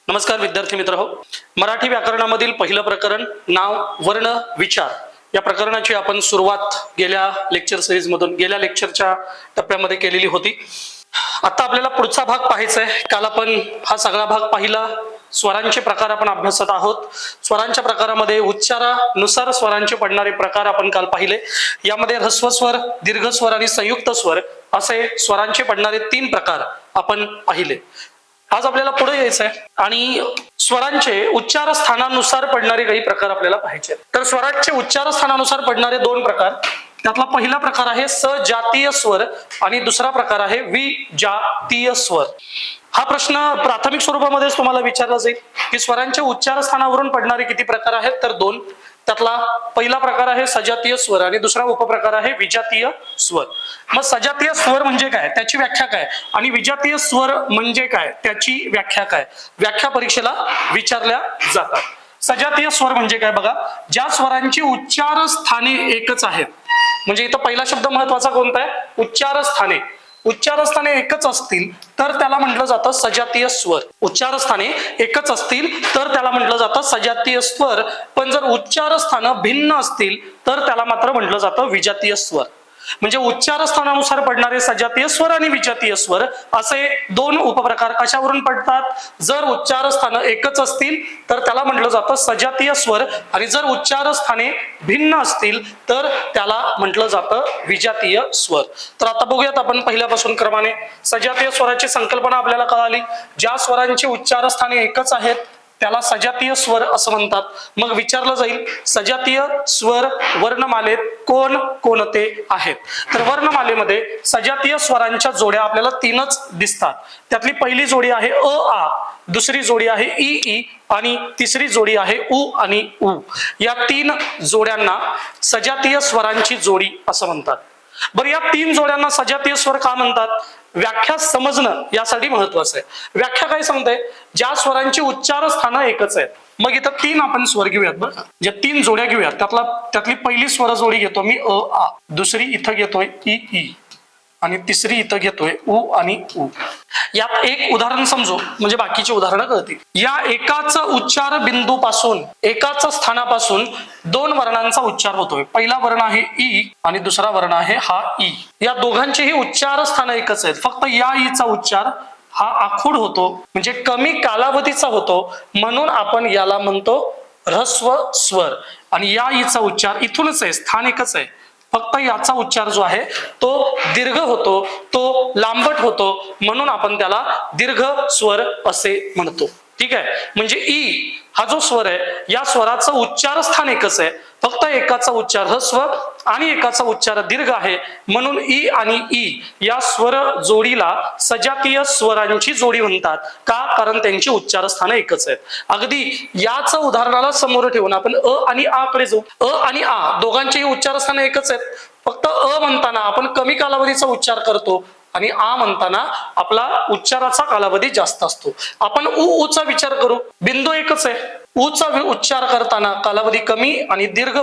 नमस्कार विद्यार्थी मित्रहो, मराठी व्याकरणामधील पहिलं प्रकरण नाव वर्ण विचार या प्रकरणाची आपण सुरुवात गेल्या लेक्चर सिरीज मधून गेल्या लेक्चरच्या टप्प्यामध्ये केलेली होती. आता आपल्याला पुढचा भाग पाहायचा आहे. काल आपण हा सगळा भाग पाहिला. स्वरांचे प्रकार आपण अभ्यासत आहोत. स्वरांच्या प्रकारामध्ये उच्चारानुसार स्वरांचे पडणारे प्रकार आपण काल पाहिले. यामध्ये ह्रस्व स्वर, दीर्घ स्वर आणि संयुक्त स्वर असे स्वरांचे पडणारे 3 प्रकार आपण पाहिले. आज आपल्याला पुढे यायचं आहे आणि स्वरांचे उच्चार स्थानानुसार पडणारे काही प्रकार आपल्याला पाहायचे. तर स्वरांचे उच्चार स्थानानुसार पडणारे 2 प्रकार. त्यातला पहिला प्रकार आहे सजातीय स्वर आणि दुसरा प्रकार आहे विजातीय स्वर. हा प्रश्न प्राथमिक स्वरूपामध्येच तुम्हाला विचारला जाईल की स्वरांच्या उच्चार स्थानावरून पडणारे किती प्रकार आहेत. तर 2. त्यातला पहिला प्रकार आहे सजातीय स्वर आणि दुसरा उपप्रकार आहे विजातीय स्वर. मग सजातीय स्वर म्हणजे काय, त्याची व्याख्या काय, आणि विजातीय स्वर म्हणजे काय, त्याची व्याख्या काय, व्याख्या परीक्षेला विचारल्या जातात. सजातीय स्वर म्हणजे काय बघा, ज्या स्वरांची उच्चार स्थाने एकच आहेत. म्हणजे इथं पहिला शब्द महत्वाचा कोणता आहे, उच्चार स्थाने. उच्चार स्थाने एकच असतील तर त्याला म्हटलं जातं सजातीय स्वर. उच्चार स्थाने एकच असतील तर त्याला म्हटलं जातं सजातीय स्वर. पण जर उच्चार स्थान भिन्न असतील तर त्याला मात्र म्हटलं जातं विजातीय स्वर. म्हणजे उच्चार स्थानानुसार पडणारे सजातीय स्वर आणि विजातीय स्वर असे 2 उपप्रकार कशावरून पडतात. जर उच्चार स्थान एकच असतील तर त्याला म्हटलं जातं सजातीय स्वर आणि जर उच्चार स्थाने भिन्न असतील तर त्याला म्हटलं जातं विजातीय स्वर. तर आता बघूयात आपण पहिल्यापासून क्रमाने. सजातीय स्वराची संकल्पना आपल्याला कळाली. ज्या स्वरांची उच्चार स्थाने एकच आहेत त्याला सजातीय स्वर असं म्हणतात. मग विचारलं जाईल सजातीय स्वर वर्णमालेत कोण कोणते आहेत. तर वर्णमालेमध्ये सजातीय स्वरांच्या जोड्या आपल्याला 3च दिसतात. त्यातली पहिली जोडी आहे अ आ, दुसरी जोडी आहे इ ई आणि तिसरी जोडी आहे उ आणि उ. या 3 जोड्यांना सजातीय स्वरांची जोडी असं म्हणतात. बरं, या 3 जोड्यांना सजातीय स्वर का म्हणतात, व्याख्या समजणं यासाठी महत्वाचं आहे. व्याख्या काय सांगते, ज्या स्वरांची उच्चार स्थान एकच आहेत. मग इथं 3 आपण स्वर घेऊयात. बरं, ज्या 3 जोड्या घेऊयात त्यातली पहिली स्वर जोडी घेतो मी अ आ, दुसरी इथं घेतोय इ ई आणि तिसरी इथं घेतोय उ आणि उ. यात एक उदाहरण समजू म्हणजे बाकीची उदाहरणं कळतील. या एकाच उच्चार बिंदू पासून, एकाच स्थानापासून 2 वर्णांचा उच्चार होतोय. पहिला वर्ण आहे ई आणि दुसरा वर्ण आहे हा ई. या दोघांचेही उच्चार स्थान एकच आहेत. फक्त या ईचा उच्चार हा आखूड होतो, म्हणजे कमी कालावधीचा होतो, म्हणून आपण याला म्हणतो ह्रस्व स्वर. आणि या ईचा उच्चार इथूनच आहे, स्थान एकच आहे. फक्त याचा उच्चार जो आहे तो दीर्घ होतो, तो लांबट होतो, म्हणून आपण त्याला दीर्घ स्वर असे म्हणतो. ठीक आहे. म्हणजे ई हा जो स्वर आहे या स्वराचं उच्चार स्थान एकच आहे. फक्त एकाचा उच्चार ह्रस्व आणि एकाचा उच्चार दीर्घ आहे, म्हणून ई आणि ई या स्वर जोडीला सजातीय स्वरांची जोडी म्हणतात. का, कारण त्यांची उच्चार स्थान एकच आहेत. अगदी याच उदाहरणाला समोर ठेवून आपण अ आणि आ कडे जाऊ. अ आणि आ दोघांचेही उच्चार स्थान एकच आहेत. फक्त अ म्हणताना आपण कमी कालावधीचा उच्चार करतो आणि आ म्हणताना आपला उच्चाराचा कालावधी जास्त असतो. आपण चा विचार करू, बिंदू एकच आहे. चा उच्चार करताना कालावधी कमी आणि दीर्घ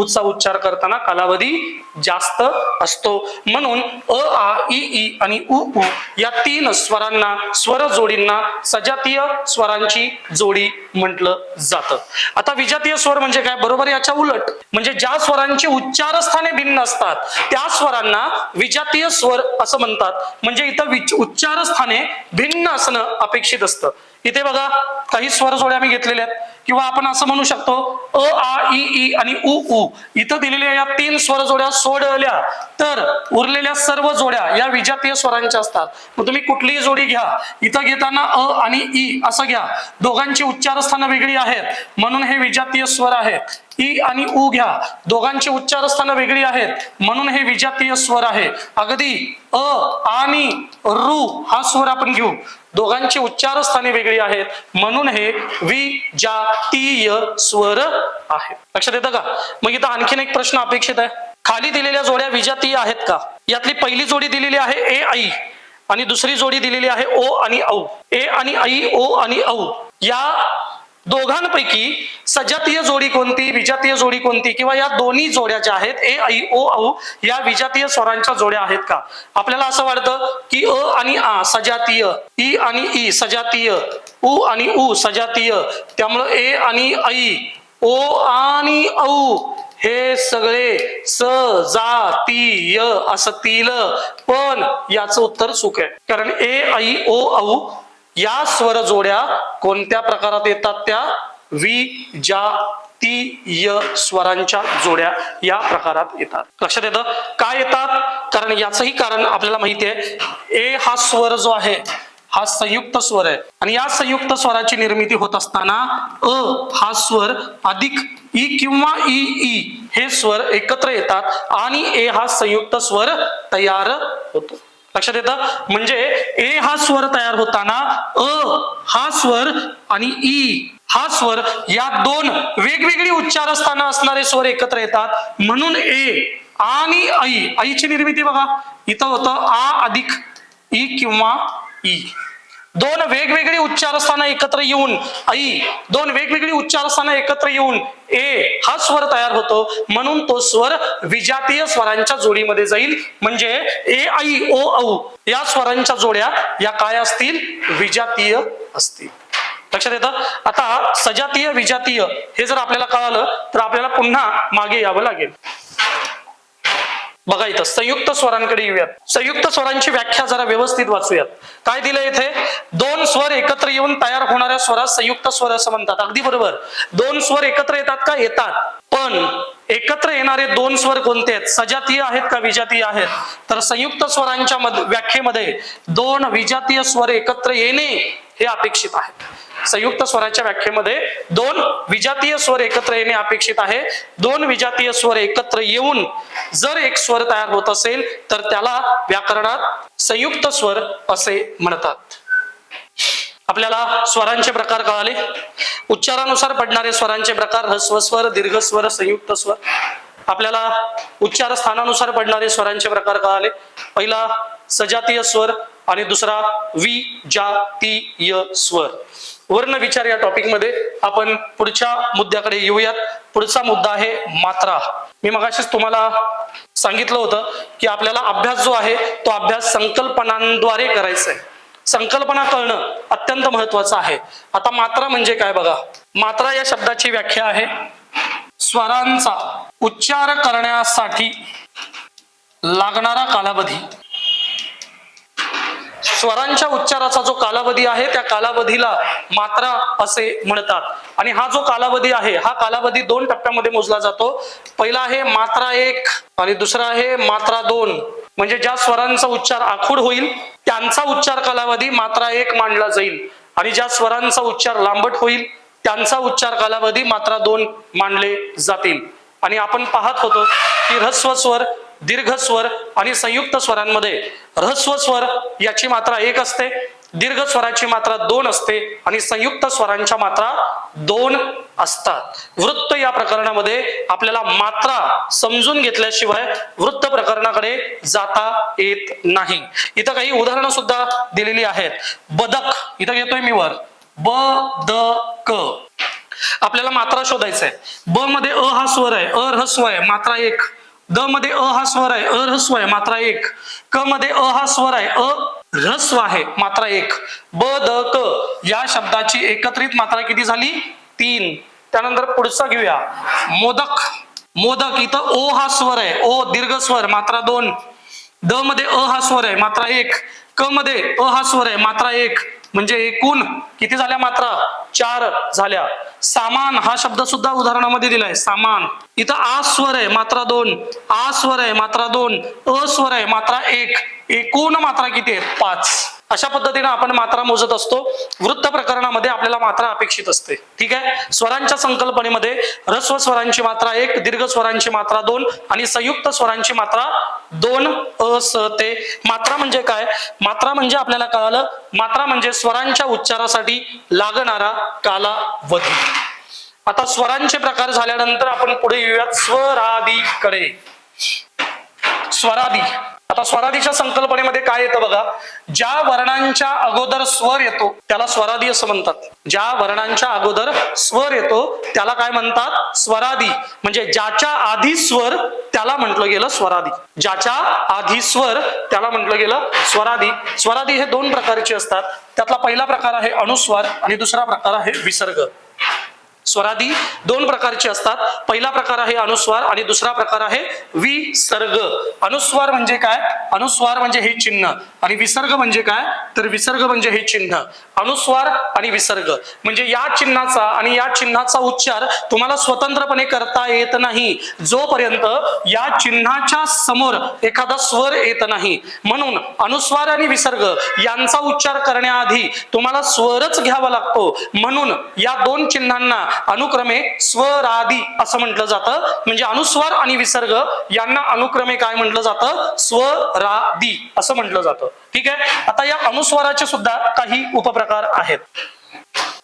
चा उच्चार करताना कालावधी जास्त असतो. म्हणून अ आ इ ई आणि उ उ या 3 स्वरांना, स्वर जोडींना सजातीय स्वरांची जोडी म्हटलं जातं. आता विजातीय स्वर म्हणजे काय, बरोबर याच्या उलट. म्हणजे ज्या स्वरांची उच्चार स्थाने भिन्न असतात त्या स्वरांना विजातीय स्वर असं म्हणतात. म्हणजे इथं उच्चार स्थाने भिन्न असणं अपेक्षित असतं. इथे बघा काही स्वर जोड्या मी घेतलेल्या आहेत, किंवा आपण असं म्हणू शकतो अ आ इ ई आणि उ उ. इथं दिलेल्या या 3 स्वर जोड्या सोडल्या तर उरलेल्या सर्व जोड्या या विजातीय स्वरांच्या असतात. मग तुम्ही कुठलीही जोडी घ्या, इथं घेताना अ आणि ई असं घ्या, दोघांची उच्चार स्थानं वेगळी आहेत म्हणून हे विजातीय स्वर आहेत. ई आणि उ घ्या, दोघांची उच्चार स्थानं वेगळी आहेत म्हणून हे विजातीय स्वर आहे. अगदी अ आणि रू हा स्वर आपण घेऊ, दोघांची उच्चार स्थाने वेगळी आहेत म्हणून हे विजातीय स्वर आहे. लक्षात येतं का. मग इथं आणखीन एक प्रश्न अपेक्षित आहे, खाली दिलेल्या जोड्या विजातीय आहेत का. यातली पहिली जोडी दिलेली आहे ए आई आणि दुसरी जोडी दिलेली आहे ओ आणि औ. ए आणि आई, ओ आणि औ या दोघांपैकी सजातीय जोडी कोणती, विजातीय जोडी कोणती, किंवा या दोन्ही जोड्या ज्या आहेत ए ऐ ओ औ या विजातीय स्वरांच्या जोड्या आहेत का? आपल्याला असं वाटतं की अ आणि आ सजातीय, ई आणि ई सजातीय, उ आणि उ सजातीय, त्यामुळे ए आणि ऐ, ओ आणि औ हे सगळे सजातीय असतील. पण याचं उत्तर चूक आहे, कारण ए ऐ ओ औ या स्वर जोड्या कोणत्या प्रकारात येतात? त्या विजातीय स्वरांच्या जोड्या या प्रकारात येतात. लक्षात येतं काय येतात? कारण याचंही कारण आपल्याला माहिती आहे. ए हा स्वर जो आहे हा संयुक्त स्वर आहे, आणि या संयुक्त स्वराची निर्मिती होत असताना अ हा स्वर अधिक ई किंवा ई ई हे स्वर एकत्र येतात आणि ए हा संयुक्त स्वर तयार होतो. लक्षात येतं म्हणजे ए हा स्वर तयार होताना अ हा स्वर आणि ई हा स्वर या दोन वेगवेगळी उच्चार स्थान असणारे स्वर एकत्र येतात, म्हणून ए आणि ऐ, ऐची निर्मिती बघा इथं होतं आ अधिक ई किंवा ई. दोन वेगवेगळी उच्चारस्थानं एकत्र येऊन ऐ, दोन वेगवेगळी उच्चारस्थानं एकत्र येऊन ए हा स्वर तयार होतो, म्हणून तो स्वर विजातीय स्वरांच्या जोडीमध्ये जाईल. म्हणजे ए ऐ ओ औ या स्वरांच्या जोड्या या काय असतील? विजातीय असतील. लक्षात येतं. आता सजातीय विजातीय हे जर आपल्याला कळालं तर आपल्याला पुन्हा मागे यावं लागेल. बघा इथं संयुक्त स्वरांकडे येऊयात. संयुक्त स्वरांची व्याख्या जरा व्यवस्थित वाचूयात. काय दिलं इथे? दोन स्वर एकत्र येऊन तयार होणाऱ्या स्वरास संयुक्त स्वर असं म्हणतात. अगदी बरोबर. दोन स्वर एकत्र येतात का? येतात. पण एकत्र येणारे दोन स्वर कोणते आहेत? सजातीय आहेत का विजातीय आहेत? तर संयुक्त स्वरांच्या व्याख्येमध्ये दोन विजातीय स्वर एकत्र येणे हे अपेक्षित आहे. संयुक्त स्वराच्या व्याख्येमध्ये दोन विजातीय स्वर एकत्र येणे अपेक्षित आहे. दोन विजातीय स्वर एकत्र येऊन जर एक स्वर तयार होत असेल तर त्याला व्याकरणात संयुक्त स्वर असे म्हणतात. आपल्याला स्वरांचे प्रकार कळाले. उच्चारानुसार पडणारे स्वरांचे प्रकार ह्रस्व स्वर, दीर्घ स्वर, संयुक्त स्वर. आपल्याला उच्चार स्थानानुसार पडणारे स्वरांचे प्रकार कळाले. पहिला सजातीय स्वर आणि दुसरा विजातीय स्वर. वर्ण विचार या टॉपिक मध्ये आपण पुढच्या मुद्द्याकडे येऊयात. पुढचा मुद्दा आहे मात्रा. मी मगाशीच तुम्हाला सांगितलं होतं की आपल्याला अभ्यास जो आहे तो अभ्यास संकल्पनांद्वारे करायचा आहे. संकल्पना कळणं अत्यंत महत्वाचं आहे. आता मात्रा म्हणजे काय बघा. मात्रा या शब्दाची व्याख्या आहे स्वरांचा उच्चार करण्यासाठी लागणारा कालावधी. स्वरांच्या उच्चाराचा जो कालावधी आहे त्या कालावधीला मात्रा असे म्हणतात. आणि हा जो कालावधी आहे हा कालावधी दोन टप्प्यामध्ये मोजला जातो. पहिला आहे मात्रा 1 आणि दुसरा आहे मात्रा 2. म्हणजे ज्या स्वरांचा उच्चार आखूड होईल त्यांचा उच्चार कालावधी मात्रा 1 मानला जाईल, आणि ज्या स्वरांचा उच्चार लांबट होईल त्यांचा उच्चार कालावधी मात्रा 2 मानले जातील. आणि आपण पाहत होतो की ह्रस्व स्वर, दीर्घ स्वर आणि संयुक्त स्वरांमध्ये ह्रस्व स्वर याची मात्रा 1 असते, दीर्घ स्वराची मात्रा 2 असते आणि संयुक्त स्वरांच्या मात्रा 2 असतात. वृत्त या प्रकरणामध्ये आपल्याला मात्रा समजून घेतल्याशिवाय वृत्त प्रकरणाकडे जाता येत नाही. इथं काही उदाहरणं सुद्धा दिलेली आहेत. बदक, इथं घेतोय मी वर, बदक. आपल्याला मात्रा शोधायचं आहे. ब मध्ये अ हा स्वर आहे, अ ह्रस्व आहे, मात्रा 1. द मध्ये अ हा स्वर आहे, अ ह्रस्व आहे, मात्रा 1. क मध्ये अ हा स्वर आहे, अ ह्रस्व आहे, मात्रा 1. ब द क या शब्दाची एकत्रित मात्रा किती झाली? 3. त्यानंतर पुढचा घेऊया मोदक. मोदक, इथं ओ हा स्वर आहे, ओ दीर्घ स्वर, मात्रा 2. द मध्ये अ हा स्वर आहे, मात्रा 1. क मध्ये अ हा स्वर आहे, मात्रा 1. म्हणजे एकूण किती झाल्या मात्रा? 4 झाल्या. सामान हा शब्द सुद्धा उदाहरणामध्ये दिलाय, सामान. इथं आ स्वर आहे, मात्रा 2. आ स्वर आहे, मात्रा 2. अ स्वर आहे, मात्रा 1. एकूण मात्रा किती आहेत? 5. अशा पद्धतीने आपण मात्रा मोजत असतो. वृत्त प्रकरणामध्ये आपल्याला मात्रा अपेक्षित असते. ठीक आहे. स्वरांच्या संकल्पनेमध्ये ह्रस्व स्वरांची मात्रा 1, दीर्घ स्वरांची मात्रा 2 आणि संयुक्त स्वरांची मात्रा 2 असते. मात्रा म्हणजे काय? मात्रा म्हणजे आपल्याला कळालं, मात्रा म्हणजे स्वरांच्या उच्चारासाठी लागणारा कालावधी. आता स्वरांचे प्रकार झाल्यानंतर आपण पुढे येऊयात स्वरादीकडे. स्वरादी आता स्वरादीच्या संकल्पनेमध्ये काय येतं बघा, ज्या वर्णांच्या अगोदर स्वर येतो त्याला स्वरादी असं म्हणतात. ज्या वर्णांच्या अगोदर स्वर येतो त्याला काय म्हणतात, स्वरादी. म्हणजे ज्याच्या आधी स्वर त्याला म्हटलं गेलं स्वरादी. ज्याच्या आधी स्वर त्याला म्हटलं गेलं स्वरादी. स्वरादी हे दोन प्रकारचे असतात. त्यातला पहिला प्रकार आहे अनुस्वार आणि दुसरा प्रकार आहे विसर्ग. स्वरादी दोन प्रकारचे असतात. पहिला प्रकार आहे अनुस्वार आणि दुसरा प्रकार आहे विसर्ग. अनुस्वार म्हणजे काय, अनुस्वार म्हणजे हे चिन्ह, आणि विसर्ग म्हणजे काय, तर विसर्ग म्हणजे हे चिन्ह. अनुस्वार आणि विसर्ग म्हणजे या चिन्हाचा आणि या चिन्हाचा उच्चार तुम्हाला स्वतंत्रपणे करता येत नाही जोपर्यंत या चिन्हाच्या समोर एखादा स्वर येत नाही. म्हणून अनुस्वार आणि विसर्ग यांचा उच्चार करण्याआधी तुम्हाला स्वरच घ्यावा लागतो. म्हणून या दोन चिन्हांना अनुक्रमे स्वरादी असं म्हटलं जातं. म्हणजे अनुस्वार आणि विसर्ग यांना अनुक्रमे काय म्हटलं जातं, स्वरादी असं म्हटलं जातं. ठीक आहे. आता या अनुस्वाराचे सुद्धा काही उपप्रकार आहेत.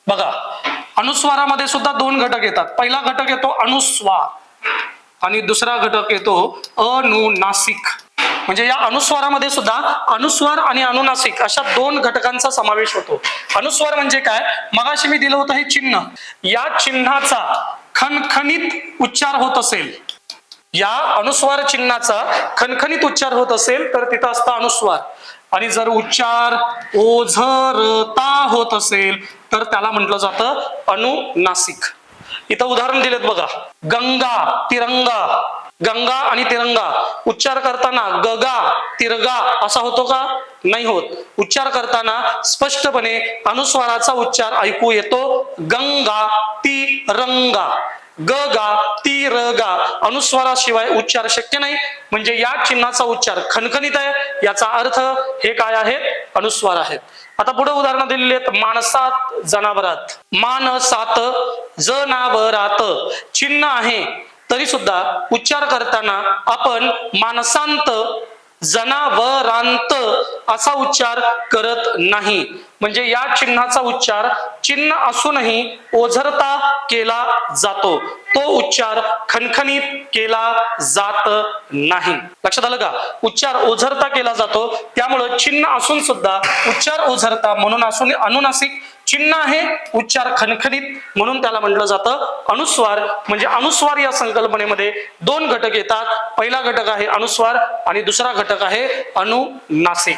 बघा, अनुस्वारामध्ये सुद्धा दोन घटक येतात. पहिला घटक येतो अनुस्वार आणि दुसरा घटक येतो अनुनासिक. म्हणजे या अनुस्वारामध्ये सुद्धा अनुस्वार आणि अनुनासिक अशा दोन घटकांचा समावेश होतो. अनुस्वार म्हणजे काय, मगाशी मी दिलं होतं हे चिन्ह, या चिन्हाचा खणखणीत उच्चार होत असेल, या अनुस्वार चिन्हाचा खणखणीत उच्चार होत असेल तर तिथं असतं अनुस्वार. आणि जर उच्चार ओझरता होत असेल तर त्याला म्हटलं जातं अनुनासिक. इथं उदाहरण दिलेत बघा, गंगा तिरंगा. गंगा आणि तिरंगा उच्चार करताना गगा तिरगा असा होतो का, नाही होत. उच्चार करताना स्पष्टपणे अनुस्वाराचा उच्चार ऐकू येतो, गंगा तिरंगा. गगा तिरगा अनुस्वाराशिवाय उच्चार शक्य नाही. म्हणजे या चिन्हाचा उच्चार खणखणीत आहे, याचा अर्थ हे काय आहे, अनुस्वार आहेत. आता पुढे उदाहरणं दिलेली आहेत. माणसात जनावरात. मानसात जनावरात चिन्ह आहे तरी सुद्धा उच्चार करताना आपण माणसांत जनावरांत असा उच्चार करत नाही. म्हणजे या चिन्हाचा उच्चार चिन्ह असूनही ओझरता केला जातो, तो उच्चार खणखणीत केला जात नाही. लक्षात आलं का, उच्चार ओझरता केला जातो त्यामुळे चिन्ह असून सुद्धा उच्चार ओझरता म्हणून असून अनुनासिक. चिन्ह आहे उच्चार खणखणीत म्हणून त्याला म्हटलं जातं अनुस्वार. म्हणजे अनुस्वार या संकल्पनेमध्ये दोन घटक येतात. पहिला घटक आहे अनुस्वार आणि दुसरा घटक आहे अनुनासिक.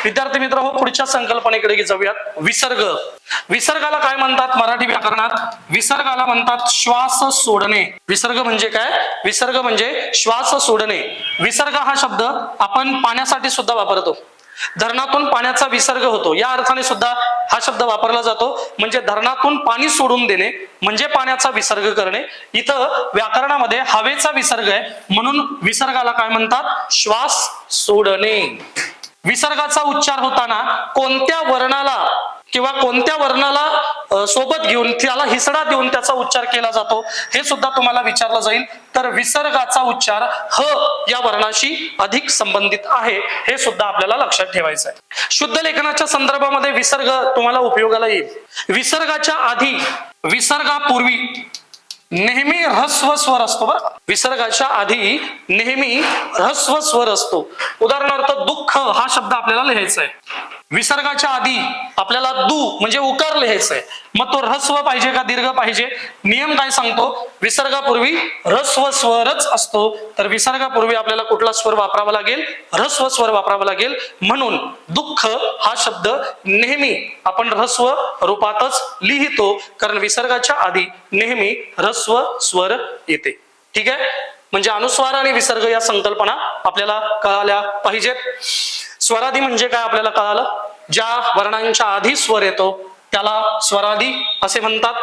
विद्यार्थी मित्र हो, पुढच्या संकल्पनेकडे जाऊयात. विसर्ग. विसर्गाला काय म्हणतात मराठी व्याकरणात, विसर्गाला म्हणतात श्वास सोडणे. विसर्ग म्हणजे काय, विसर्ग म्हणजे श्वास सोडणे. विसर्ग हा शब्द आपण पाण्यासाठी सुद्धा वापरतो. धरणातून पाण्याचा विसर्ग होतो या अर्थाने सुद्धा हा शब्द वापरला जातो. म्हणजे धरणातून पाणी सोडून देणे म्हणजे पाण्याचा विसर्ग करणे. इथं व्याकरणामध्ये हवेचा विसर्ग आहे म्हणून विसर्गाला काय म्हणतात, श्वास सोडणे. विसर्गाचा उच्चार होताना कोणत्या वर्णाला किंवा कोणत्या वर्णाला सोबत घेऊन त्याला हिसडा देऊन त्याचा उच्चार केला जातो हे सुद्धा तुम्हाला विचारलं जाईल. तर विसर्गाचा उच्चार ह या वर्णाशी अधिक संबंधित आहे हे सुद्धा आपल्याला लक्षात ठेवायचं आहे. शुद्ध लेखनाच्या संदर्भामध्ये विसर्ग तुम्हाला उपयोगाला येईल. विसर्गाच्या आधी विसर्गापूर्वी नेहमी ह्रस्व स्वर असतो. बरं, विसर्गाच्या आधी नेहमी ह्रस्व स्वर असतो. उदाहरणार्थ दुःख हा शब्द आपल्याला लिहायचा आहे. विसर्गाच्या आधी आपल्याला दू म्हणजे उकार लिहायचा आहे. मग तो ह्रस्व पाहिजे का दीर्घ पाहिजे, नियम काय सांगतो, विसर्गापूर्वी ह्रस्व स्वरच असतो. तर विसर्गापूर्वी आपल्याला कुठला स्वर वापरावा लागेल, ह्रस्व स्वर वापरावा लागेल. म्हणून दुःख हा शब्द नेहमी आपण ह्रस्व रूपातच लिहितो कारण विसर्गाच्या आधी नेहमी ह्रस्व स्वर येते. ठीक आहे. म्हणजे अनुस्वार आणि विसर्ग या संकल्पना आपल्याला कळाल्या पाहिजेत. स्वरादी म्हणजे काय आपल्याला कळालं, ज्या वर्णांच्या आधी स्वर येतो त्याला स्वरादी असे म्हणतात.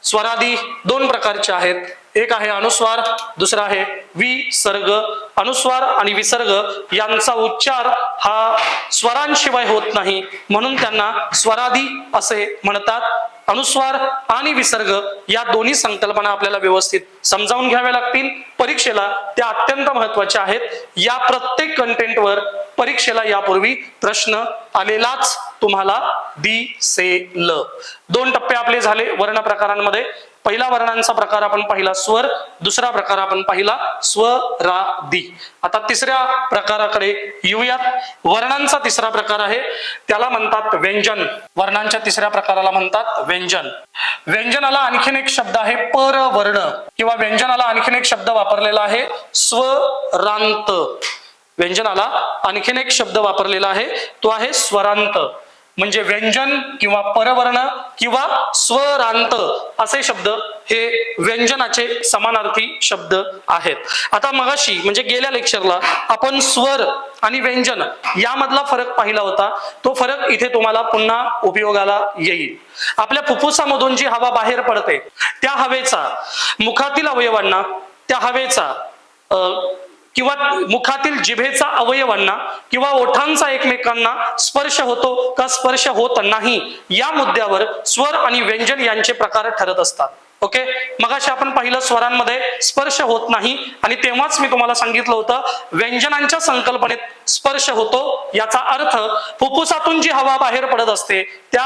स्वरादी दोन प्रकारचे आहेत, एक आहे अनुस्वार, दुसरा आहे विसर्ग. अनुस्वार आणि विसर्ग यांचा उच्चार हा स्वरांशिवाय होत नाही म्हणून त्यांना स्वरादी असे म्हणतात. अनुस्वार आणि विसर्ग या दोन्ही संकल्पना आपल्याला व्यवस्थित समजावून घ्याव्या लागतील. परीक्षेला त्या अत्यंत महत्वाच्या आहेत. या प्रत्येक कंटेंटवर परीक्षेला यापूर्वी प्रश्न आलेलाच तुम्हाला दिसेल. दोन टप्पे आपले झाले वर्ण प्रकारांमध्ये. पहिला वर्णांचा प्रकार आपण पाहिला स्वर, दुसरा प्रकार आपण पाहिला स्वरादी. आता तिसऱ्या प्रकाराकडे येऊयात. वर्णांचा तिसरा प्रकार आहे, त्याला म्हणतात व्यंजन. वर्णांच्या तिसऱ्या प्रकाराला म्हणतात व्यंजन. व्यंजनाला आणखीन एक शब्द आहे परवर्ण, किंवा व्यंजनाला आणखीन एक शब्द वापरलेला आहे स्वरांत. व्यंजनाला आणखीन एक शब्द वापरलेला आहे, तो आहे स्वरांत. म्हणजे व्यंजन किंवा परवर्ण किंवा स्वरांत असे शब्द हे व्यंजनाचे समानार्थी शब्द आहेत. आता मगाशी म्हणजे गेल्या लेक्चरला आपण स्वर आणि व्यंजन यामधला फरक पाहिला होता. तो फरक इथे तुम्हाला पुन्हा उपयोगाला येईल. आपल्या फुफ्फुसामधून जी हवा बाहेर पडते त्या हवेचा मुखातील अवयवांना, त्या हवेचा किंवा मुखातील जिभेचा अवयवांना किंवा ओठांचा एकमेकांना स्पर्श होतो का स्पर्श होत नाही, या मुद्द्यावर स्वर आणि व्यंजन यांचे प्रकार ठरत असतात. ओके, मगाशी आपण पाहिलं स्वरांमध्ये स्पर्श होत नाही, आणि तेव्हाच मी तुम्हाला सांगितलं होतं व्यंजनांच्या संकल्पनेत स्पर्श होतो. याचा अर्थ फुफ्फुसातून जी हवा बाहेर पडत असते त्या